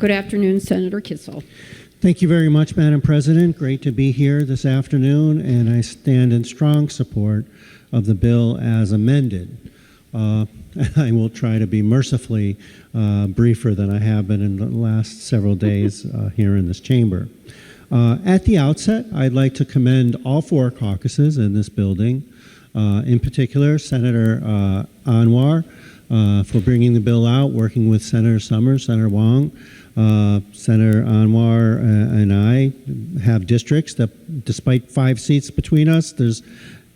Good afternoon, Senator Kissel. Thank you very much, Madam President. Great to be here this afternoon, and I stand in strong support of the bill as amended. I will try to be mercifully briefer than I have been in the last several days here in this chamber. At the outset, I'd like to commend all four caucuses in this building, in particular Senator Anwar for bringing the bill out, working with Senator Summers, Senator Wong. Senator Anwar and I have districts that, despite 5 seats between us, there's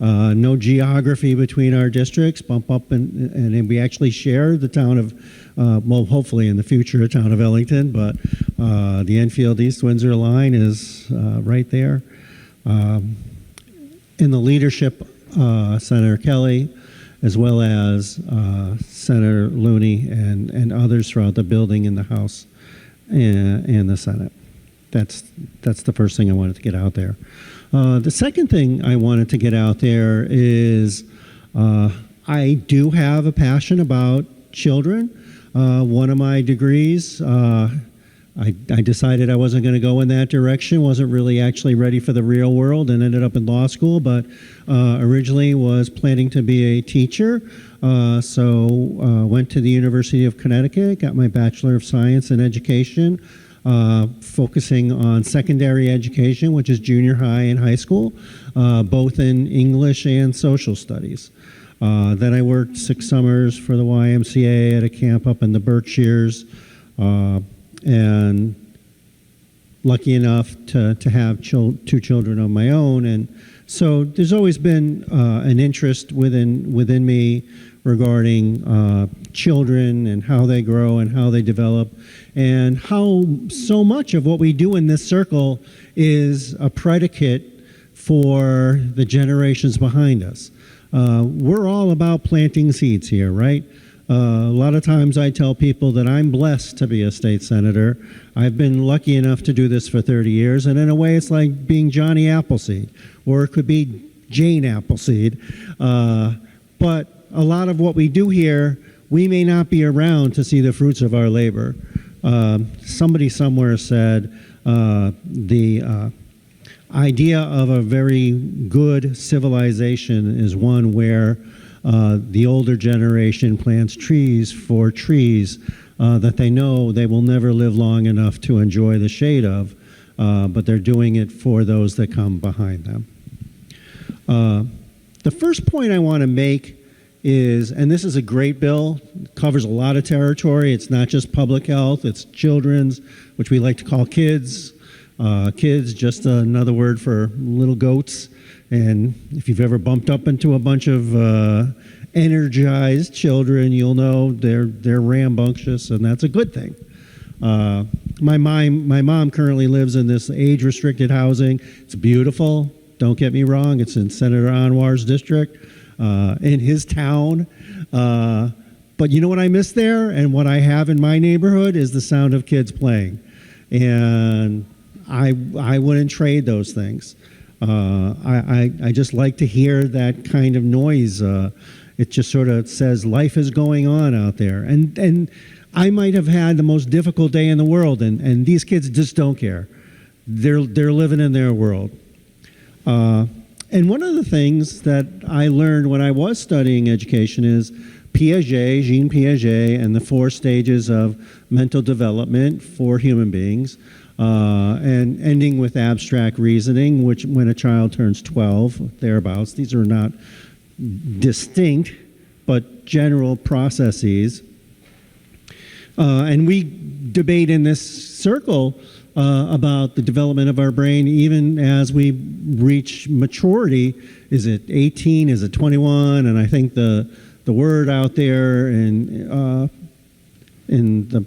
no geography between our districts, bump up, and we actually share the town of, well, hopefully in the future, a town of Ellington, but the Enfield East Windsor line is right there. In the leadership, Senator Kelly, as well as Senator Looney and others throughout the building in the House and the Senate. That's the first thing I wanted to get out there. The second thing I wanted to get out there is I do have a passion about children. One of my degrees, I decided I wasn't going to go in that direction, wasn't really actually ready for the real world, and ended up in law school, but originally was planning to be a teacher. So went to the University of Connecticut, got my Bachelor of Science in Education, focusing on secondary education, which is junior high and high school, both in English and social studies. Then I worked 6 summers for the YMCA at a camp up in the Berkshires, and lucky enough to have 2 children of my own. And so there's always been an interest within me regarding children and how they grow and how they develop, and how so much of what we do in this circle is a predicate for the generations behind us. We're all about planting seeds here, right? A lot of times I tell people that I'm blessed to be a state senator. I've been lucky enough to do this for 30 years, and in a way it's like being Johnny Appleseed, or it could be Jane Appleseed. But a lot of what we do here, we may not be around to see the fruits of our labor. Somebody somewhere said the idea of a very good civilization is one where the older generation plants trees for trees that they know they will never live long enough to enjoy the shade of, but they're doing it for those that come behind them. The first point I want to make is, and this is a great bill, covers a lot of territory. It's not just public health, it's children's, which we like to call kids. Kids, just another word for little goats. And if you've ever bumped up into a bunch of energized children, you'll know they're rambunctious, and that's a good thing. My mom currently lives in this age-restricted housing. It's beautiful. Don't get me wrong. It's in Senator Anwar's district, in his town. But you know what I miss there, and what I have in my neighborhood is the sound of kids playing, and I wouldn't trade those things. I just like to hear that kind of noise. It just sort of says life is going on out there. And I might have had the most difficult day in the world, and these kids just don't care. They're living in their world. And one of the things that I learned when I was studying education is Jean Piaget, and the 4 stages of mental development for human beings. And ending with abstract reasoning, which when a child turns 12, thereabouts. These are not distinct, but general processes. And we debate in this circle about the development of our brain even as we reach maturity. Is it 18? Is it 21? And I think the word out there in the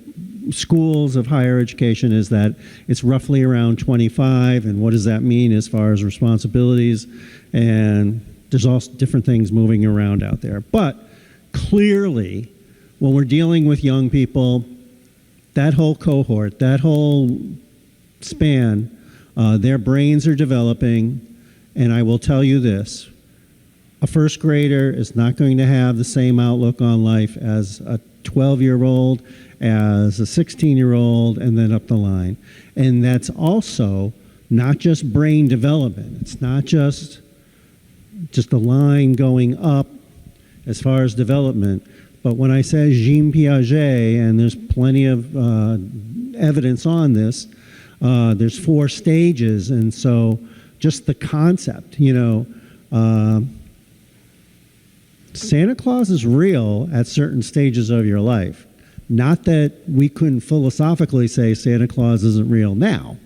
schools of higher education is that it's roughly around 25, and what does that mean as far as responsibilities? And there's also different things moving around out there. But clearly, when we're dealing with young people, that whole cohort, that whole span, their brains are developing, and I will tell you this, A first grader is not going to have the same outlook on life as a 12-year-old, as a 16-year-old, and then up the line. And that's also not just brain development. It's not just a line going up as far as development. But when I say Jean Piaget, and there's plenty of evidence on this, there's 4 stages. And so just the concept, Santa Claus is real at certain stages of your life. Not that we couldn't philosophically say Santa Claus isn't real now.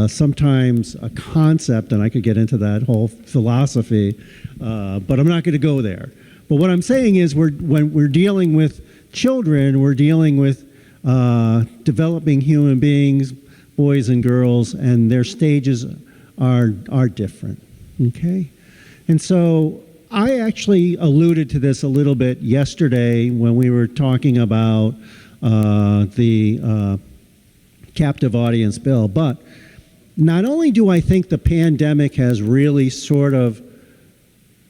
Sometimes a concept, and I could get into that whole philosophy, but I'm not going to go there. But what I'm saying is when we're dealing with children, we're dealing with developing human beings, boys and girls, and their stages are different, okay? And so I actually alluded to this a little bit yesterday when we were talking about the captive audience bill. But not only do I think the pandemic has really sort of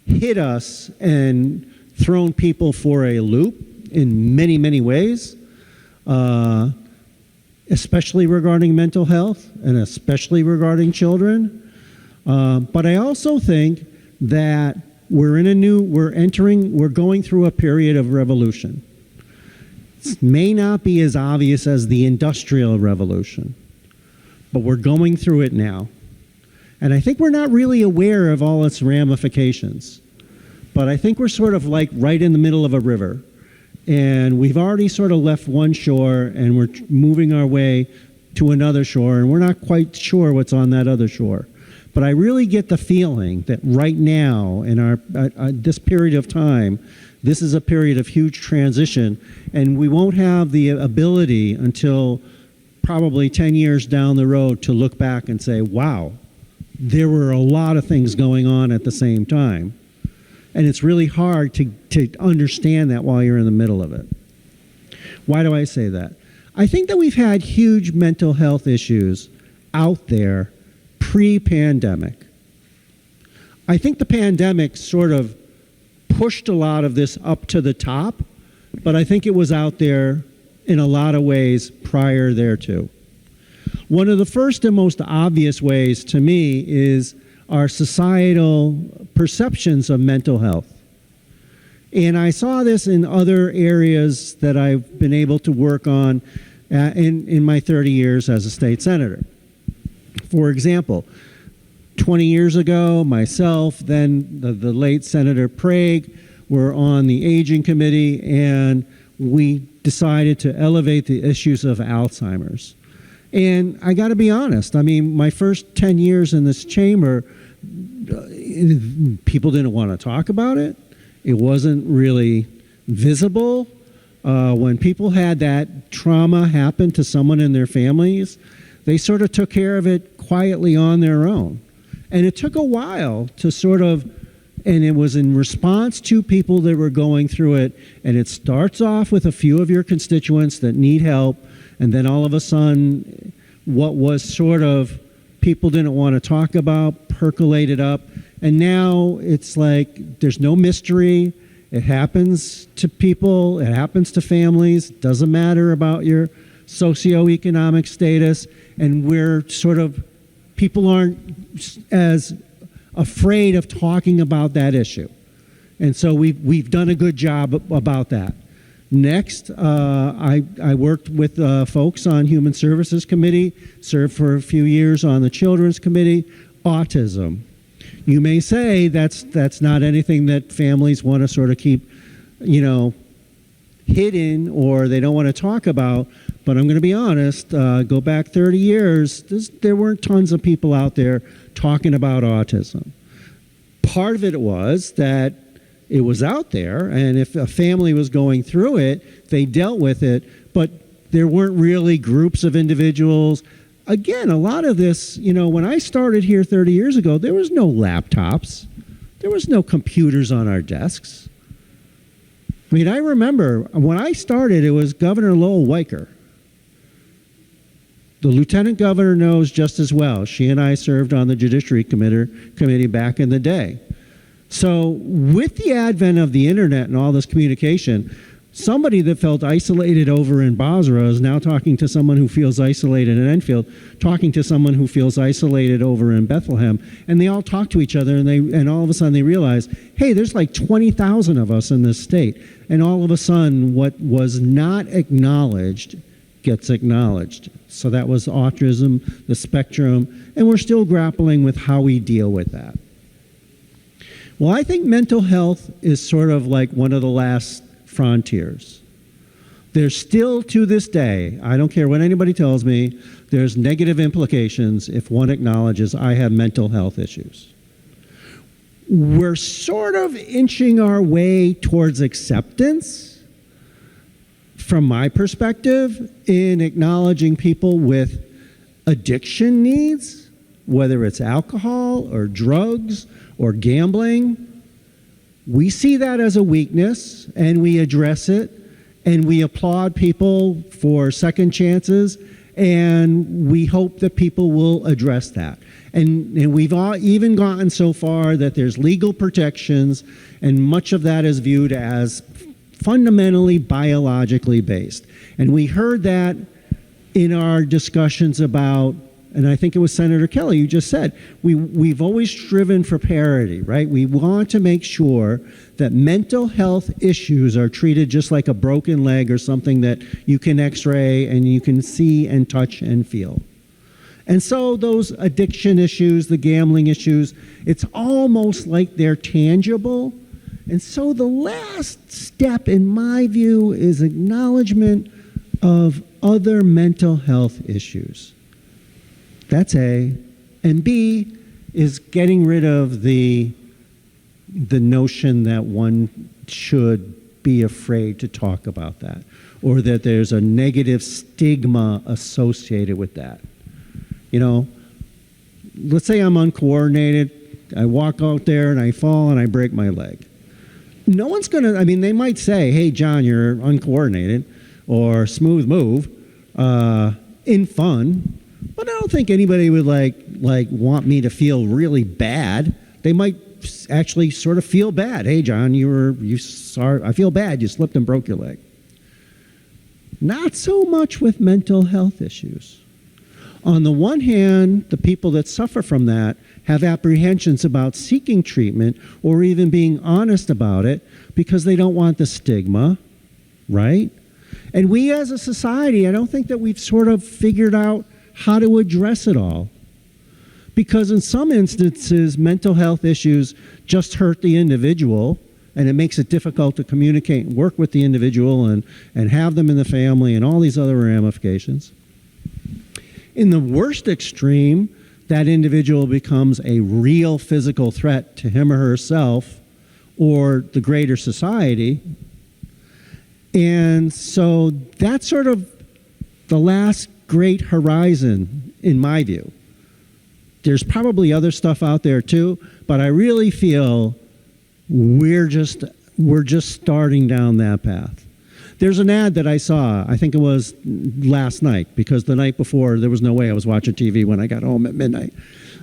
hit us and thrown people for a loop in many, many ways, especially regarding mental health and especially regarding children, but I also think that we're going through a period of revolution. It may not be as obvious as the Industrial Revolution, but we're going through it now. And I think we're not really aware of all its ramifications. But I think we're sort of like right in the middle of a river. And we've already sort of left one shore and we're moving our way to another shore, and we're not quite sure what's on that other shore. But I really get the feeling that right now, in this period of time, this is a period of huge transition, and we won't have the ability until probably 10 years down the road to look back and say, wow, there were a lot of things going on at the same time. And it's really hard to understand that while you're in the middle of it. Why do I say that? I think that we've had huge mental health issues out there pre-pandemic. I think the pandemic sort of pushed a lot of this up to the top, but I think it was out there in a lot of ways prior thereto. One of the first and most obvious ways to me is our societal perceptions of mental health. And I saw this in other areas that I've been able to work on in my 30 years as a state senator. For example, 20 years ago, myself, then the late Senator Prague, were on the Aging Committee, and we decided to elevate the issues of Alzheimer's. And I got to be honest, I mean, my first 10 years in this chamber, people didn't want to talk about it. It wasn't really visible. When people had that trauma happen to someone in their families, they sort of took care of it quietly on their own. And it took a while to sort of, and it was in response to people that were going through it. And it starts off with a few of your constituents that need help. And then all of a sudden, what was sort of people didn't want to talk about percolated up. And now it's like there's no mystery. It happens to people. It happens to families. It doesn't matter about your socioeconomic status. And we're sort of, people aren't as afraid of talking about that issue. And so we've done a good job about that. Next, I worked with folks on Human Services Committee, served for a few years on the Children's Committee. Autism. You may say that's not anything that families want to sort of keep, hidden, or they don't want to talk about. But I'm going to be honest, go back 30 years, there weren't tons of people out there talking about autism. Part of it was that it was out there, and if a family was going through it, they dealt with it, but there weren't really groups of individuals. Again, a lot of this, when I started here 30 years ago, there was no laptops. There was no computers on our desks. I mean, I remember when I started, it was Governor Lowell Weicker. The lieutenant governor knows just as well. She and I served on the Judiciary Committee back in the day. So with the advent of the internet and all this communication, somebody that felt isolated over in Basra is now talking to someone who feels isolated in Enfield, talking to someone who feels isolated over in Bethlehem, and they all talk to each other, and all of a sudden they realize, hey, there's like 20,000 of us in this state, and all of a sudden what was not acknowledged gets acknowledged. So that was autism, the spectrum, and we're still grappling with how we deal with that. Well, I think mental health is sort of like one of the last frontiers. There's still, to this day, I don't care what anybody tells me, there's negative implications if one acknowledges I have mental health issues. We're sort of inching our way towards acceptance, from my perspective, in acknowledging people with addiction needs, whether it's alcohol or drugs or gambling. We see that as a weakness, and we address it, and we applaud people for second chances, and we hope that people will address that. And we've even gotten so far that there's legal protections, and much of that is viewed as fundamentally biologically based. And we heard that in our discussions about, and I think it was Senator Kelly who just said, we've always striven for parity, right? We want to make sure that mental health issues are treated just like a broken leg or something that you can x-ray and you can see and touch and feel. And so those addiction issues, the gambling issues, it's almost like they're tangible. And so the last step, in my view, is acknowledgement of other mental health issues. That's A. And B is getting rid of the notion that one should be afraid to talk about that, or that there's a negative stigma associated with that. You know, let's say I'm uncoordinated, I walk out there and I fall and I break my leg. No one's going to, I mean, they might say, hey, John, you're uncoordinated, or smooth move, in fun. But I don't think anybody would like want me to feel really bad. They might actually sort of feel bad. Hey, John, I feel bad. You slipped and broke your leg. Not so much with mental health issues. On the one hand, the people that suffer from that have apprehensions about seeking treatment or even being honest about it because they don't want the stigma, right? And we as a society, I don't think that we've sort of figured out how to address it all. Because in some instances, mental health issues just hurt the individual, and it makes it difficult to communicate and work with the individual and have them in the family and all these other ramifications. In the worst extreme, that individual becomes a real physical threat to him or herself or the greater society. And so that's sort of the last great horizon, in my view. There's probably other stuff out there too, but I really feel we're just starting down that path. There's an ad that I saw, I think it was last night, because the night before there was no way I was watching TV when I got home at midnight.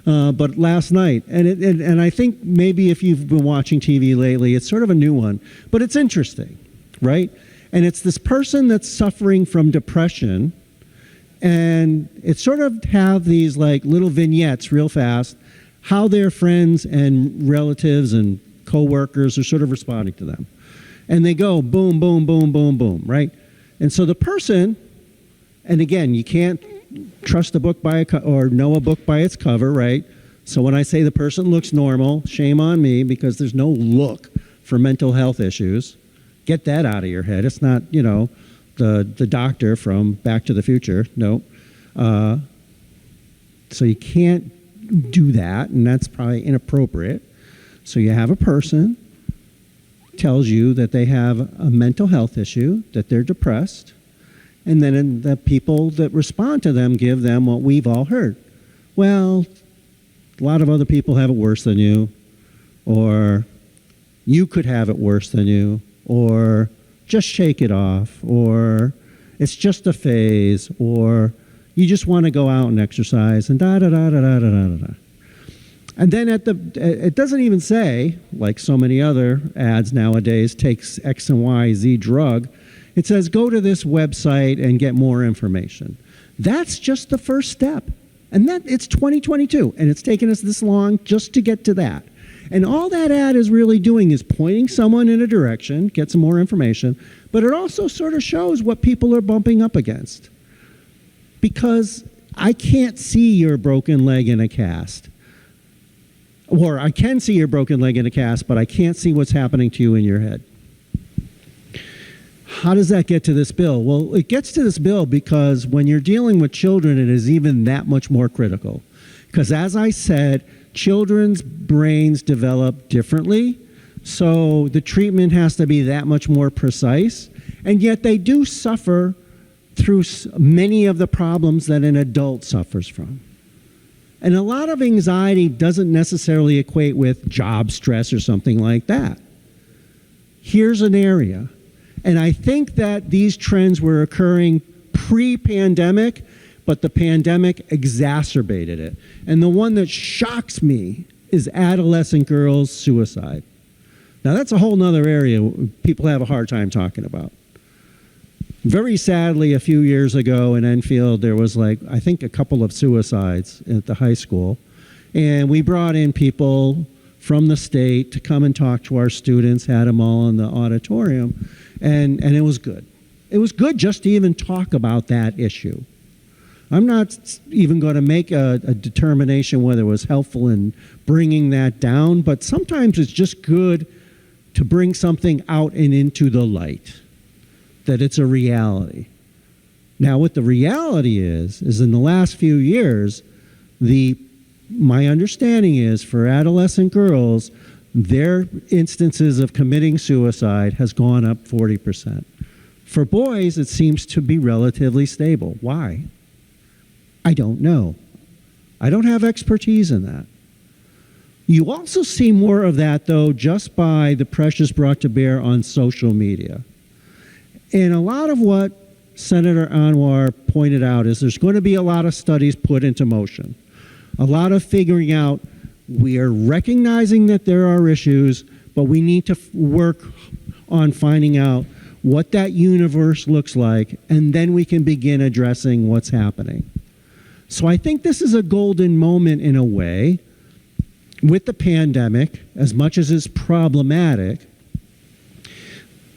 But last night, and I think maybe if you've been watching TV lately, it's sort of a new one, but it's interesting, right? And it's this person that's suffering from depression, and it sort of have these like little vignettes real fast, how their friends and relatives and coworkers are sort of responding to them. And they go boom, boom, boom, boom, boom, right? And so the person, and again, you can't trust a book or know a book by its cover, right? So when I say the person looks normal, shame on me, because there's no look for mental health issues. Get that out of your head. It's not, the doctor from Back to the Future. No. So you can't do that, and that's probably inappropriate. So you have a person tells you that they have a mental health issue, that they're depressed, and then the people that respond to them give them what we've all heard. Well, a lot of other people have it worse than you, or you could have it worse than you, or just shake it off, or it's just a phase, or you just want to go out and exercise, and da-da-da-da-da-da-da-da. And then it doesn't even say, like so many other ads nowadays, takes X and Y, Z drug. It says, go to this website and get more information. That's just the first step. And it's 2022, and it's taken us this long just to get to that. And all that ad is really doing is pointing someone in a direction, get some more information, but it also sort of shows what people are bumping up against. Because I can't see your broken leg in a cast. Or I can see your broken leg in a cast, but I can't see what's happening to you in your head. How does that get to this bill? Well, it gets to this bill because when you're dealing with children, it is even that much more critical. Because as I said, children's brains develop differently, so the treatment has to be that much more precise, and yet they do suffer through many of the problems that an adult suffers from. And a lot of anxiety doesn't necessarily equate with job stress or something like that. Here's an area. And I think that these trends were occurring pre-pandemic, but the pandemic exacerbated it. And the one that shocks me is adolescent girls' suicide. Now, that's a whole nother area people have a hard time talking about. Very sadly, a few years ago in Enfield, there was I think a couple of suicides at the high school. And we brought in people from the state to come and talk to our students, had them all in the auditorium, and it was good. It was good just to even talk about that issue. I'm not even going to make a determination whether it was helpful in bringing that down, but sometimes it's just good to bring something out and into the light, that it's a reality. Now, what the reality is in the last few years, my understanding is for adolescent girls, their instances of committing suicide has gone up 40%. For boys, it seems to be relatively stable. Why? I don't know. I don't have expertise in that. You also see more of that, though, just by the pressures brought to bear on social media. And a lot of what Senator Anwar pointed out is there's going to be a lot of studies put into motion. A lot of figuring out, we are recognizing that there are issues, but we need to work on finding out what that universe looks like, and then we can begin addressing what's happening. So I think this is a golden moment in a way with the pandemic, as much as it's problematic,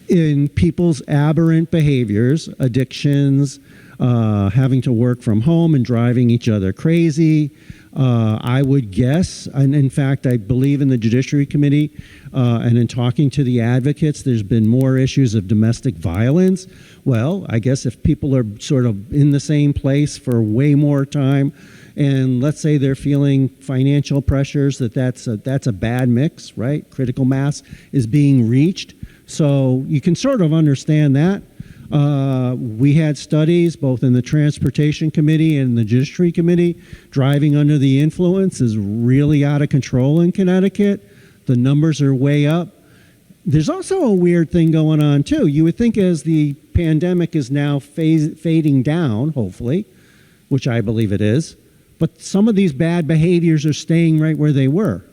in people's aberrant behaviors, addictions, having to work from home and driving each other crazy. I would guess, and in fact, I believe in the Judiciary Committee and in talking to the advocates, there's been more issues of domestic violence. Well, I guess if people are sort of in the same place for way more time, and let's say they're feeling financial pressures, that's a bad mix, right? Critical mass is being reached. So you can sort of understand that. We had studies both in the Transportation Committee and the Judiciary Committee. Driving under the influence is really out of control in Connecticut. The numbers are way up. There's also a weird thing going on, too. You would think as the pandemic is now fading down, hopefully, which I believe it is, but some of these bad behaviors are staying right where they were.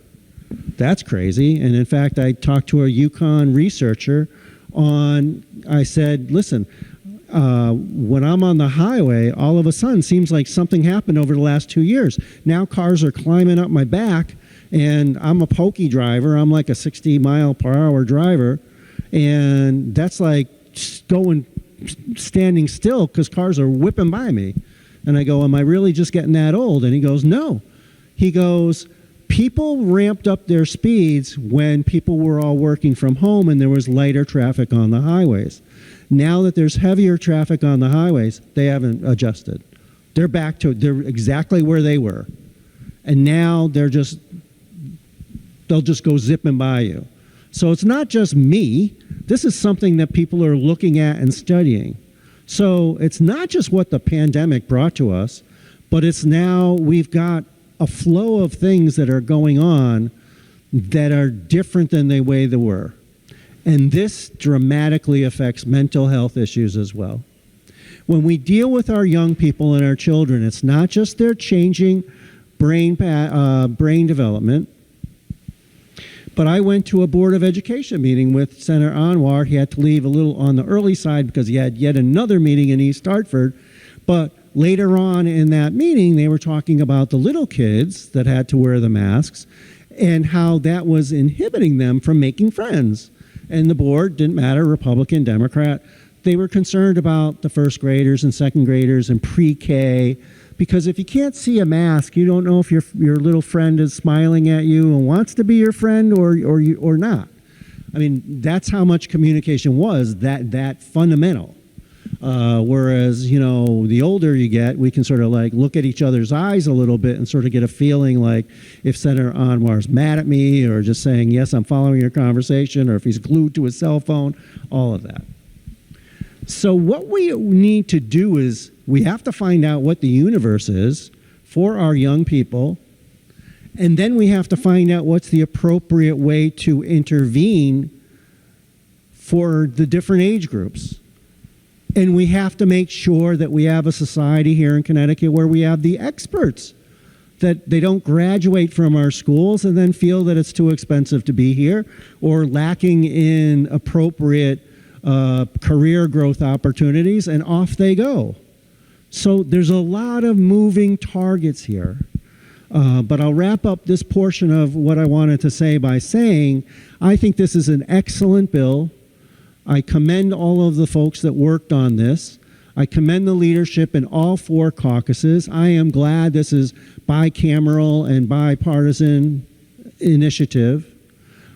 That's crazy. And in fact, I talked to a UConn researcher I said, listen, when I'm on the highway, all of a sudden seems like something happened over the last 2 years. Now cars are climbing up my back, and I'm a pokey driver. I'm like a 60-mile-per-hour driver, and that's like standing still because cars are whipping by me. And I go, am I really just getting that old? And he goes, no. He goes, people ramped up their speeds when people were all working from home and there was lighter traffic on the highways. Now that there's heavier traffic on the highways, they haven't adjusted. They're exactly where they were. And now they'll just go zipping by you. So it's not just me. This is something that people are looking at and studying. So it's not just what the pandemic brought to us, but it's now we've got a flow of things that are going on that are different than the way they were. And this dramatically affects mental health issues as well. When we deal with our young people and our children, it's not just they're changing brain development. But I went to a Board of Education meeting with Senator Anwar. He had to leave a little on the early side because he had yet another meeting in East Hartford. But later on in that meeting, they were talking about the little kids that had to wear the masks and how that was inhibiting them from making friends. And the board, didn't matter, Republican, Democrat, they were concerned about the first graders and second graders and pre-K, because if you can't see a mask, you don't know if your little friend is smiling at you and wants to be your friend or not. I mean, that's how much communication was that fundamental. Whereas, you know, the older you get, we can sort of like look at each other's eyes a little bit and sort of get a feeling like if Senator Anwar's mad at me or just saying, yes, I'm following your conversation, or if he's glued to his cell phone, all of that. So what we need to do is we have to find out what the universe is for our young people, and then we have to find out what's the appropriate way to intervene for the different age groups. And we have to make sure that we have a society here in Connecticut where we have the experts, that they don't graduate from our schools and then feel that it's too expensive to be here or lacking in appropriate career growth opportunities, and off they go. So there's a lot of moving targets here. But I'll wrap up this portion of what I wanted to say by saying I think this is an excellent bill. I commend all of the folks that worked on this. I commend the leadership in all four caucuses. I am glad this is bicameral and bipartisan initiative.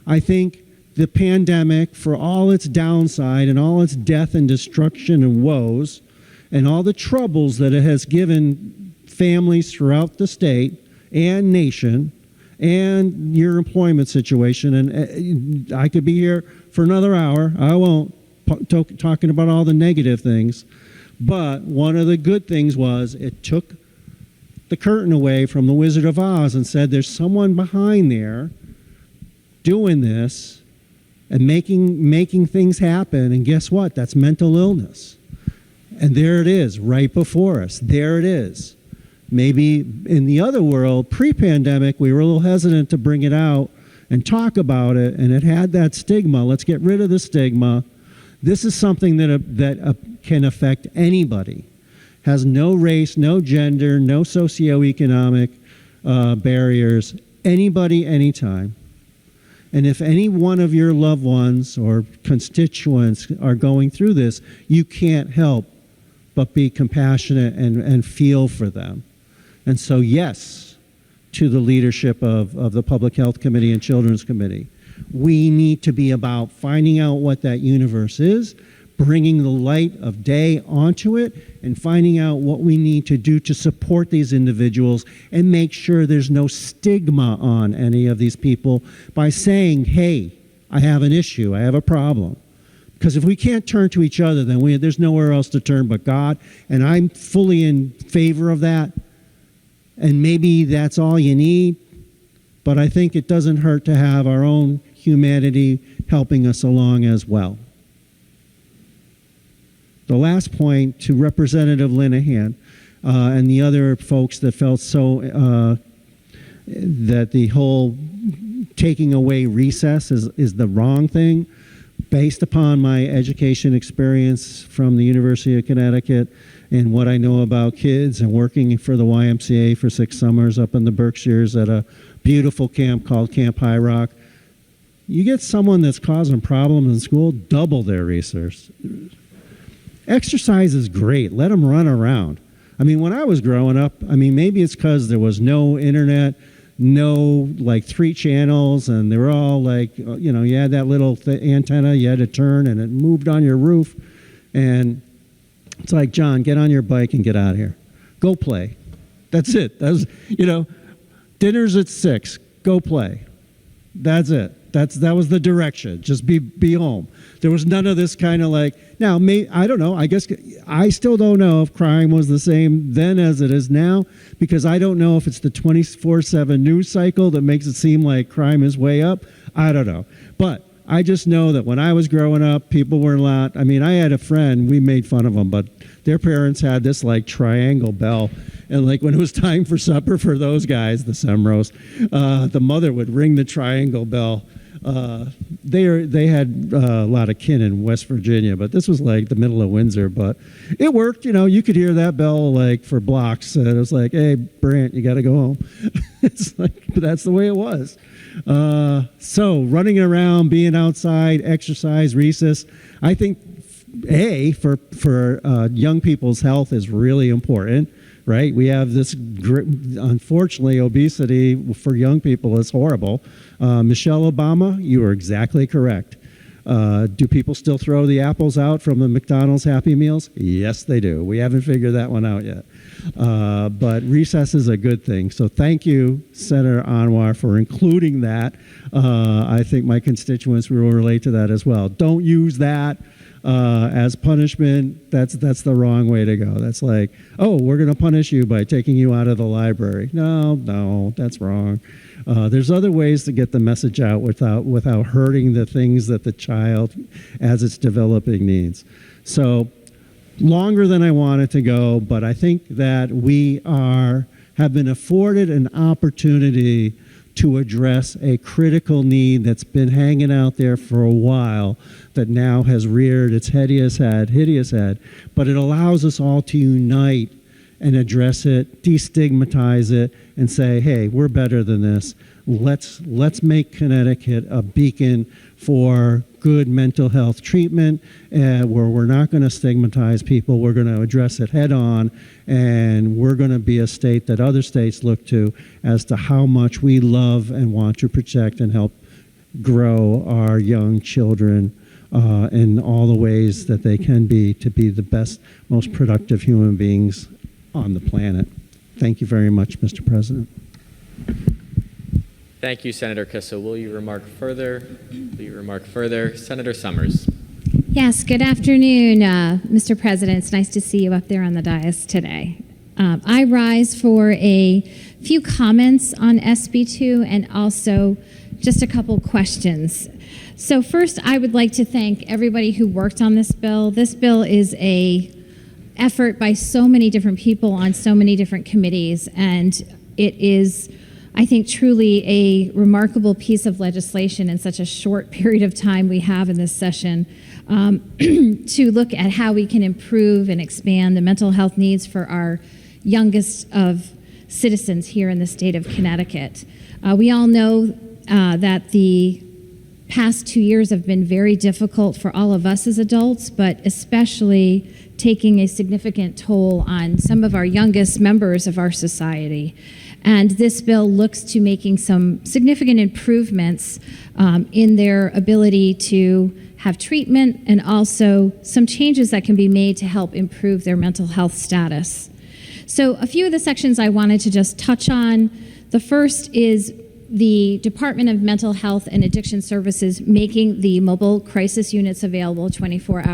I think the pandemic, for all its downside and all its death and destruction and woes, and all the troubles that it has given families throughout the state and nation and your employment situation, and I could be here for another hour. I won't, talking about all the negative things. But one of the good things was it took the curtain away from the Wizard of Oz and said there's someone behind there doing this and making things happen. And guess what? That's mental illness. And there it is, right before us. There it is. Maybe in the other world, pre-pandemic, we were a little hesitant to bring it out and talk about it, and it had that stigma. Let's get rid of the stigma. This is something that can affect anybody. Has no race, no gender, no socioeconomic barriers. Anybody, anytime. And if any one of your loved ones or constituents are going through this, you can't help but be compassionate and feel for them. And so, yes, to the leadership of the Public Health Committee and Children's Committee, we need to be about finding out what that universe is, bringing the light of day onto it, and finding out what we need to do to support these individuals and make sure there's no stigma on any of these people by saying, hey, I have an issue, I have a problem. Because if we can't turn to each other, then there's nowhere else to turn but God, and I'm fully in favor of that. And maybe that's all you need, but I think it doesn't hurt to have our own humanity helping us along as well. The last point to Representative Linehan and the other folks that felt so that the whole taking away recess is the wrong thing. Based upon my education experience from the University of Connecticut and what I know about kids and working for the YMCA for 6 summers up in the Berkshires at a beautiful camp called Camp High Rock, you get someone that's causing problems in school, double their resource. Exercise is great. Let them run around. I mean, when I was growing up, I mean, maybe it's because there was no internet, no like 3 channels, and they were all like, you know, you had that little antenna you had to turn and it moved on your roof. And it's like, John, get on your bike and get out of here. Go play. That's it. That was, you know, dinner's at 6. Go play. That's it. That was the direction. Just be home. There was none of this kind of like, now, I don't know. I guess I still don't know if crime was the same then as it is now, because I don't know if it's the 24/7 news cycle that makes it seem like crime is way up. I don't know. But I just know that when I was growing up, people were I mean, I had a friend, we made fun of them, but their parents had this like triangle bell, And like when it was time for supper for those guys, the Semros, the mother would ring the triangle bell. They had a lot of kin in West Virginia, but this was like the middle of Windsor. But it worked, you could hear that bell like for blocks. And it was like, hey, Brant, you got to go home. It's like, but that's the way it was. So running around, being outside, exercise, recess, I think for young people's health is really important. Right? We have this, unfortunately, obesity for young people is horrible. Michelle Obama, you are exactly correct. Do people still throw the apples out from the McDonald's Happy Meals? Yes, they do. We haven't figured that one out yet. But recess is a good thing. So thank you, Senator Anwar, for including that. I think my constituents will relate to that as well. Don't use that as punishment. That's the wrong way to go. That's like, oh, we're going to punish you by taking you out of the library. No, that's wrong. There's other ways to get the message out without hurting the things that the child, as it's developing, needs. So longer than I wanted to go, but I think that we have been afforded an opportunity to address a critical need that's been hanging out there for a while, that now has reared its hideous head, but it allows us all to unite and address it, destigmatize it, and say, hey, we're better than this. Let's make Connecticut a beacon for good mental health treatment, where we're not going to stigmatize people. We're going to address it head on, and we're going to be a state that other states look to as to how much we love and want to protect and help grow our young children in all the ways that they can be, to be the best, most productive human beings on the planet. Thank you very much, Mr. President. Thank you, Senator Kissel. Will you remark further? Senator Summers. Yes, good afternoon, Mr. President. It's nice to see you up there on the dais today. I rise for a few comments on SB-2 and also just a couple questions. So first, I would like to thank everybody who worked on this bill. This bill is an effort by so many different people on so many different committees, and it is, I think, truly a remarkable piece of legislation in such a short period of time we have in this session, to look at how we can improve and expand the mental health needs for our youngest of citizens here in the state of Connecticut. We all know that the past 2 years have been very difficult for all of us as adults, but especially taking a significant toll on some of our youngest members of our society. And this bill looks to making some significant improvements in their ability to have treatment, and also some changes that can be made to help improve their mental health status. So a few of the sections I wanted to just touch on. The first is the Department of Mental Health and Addiction Services making the mobile crisis units available 24 hours.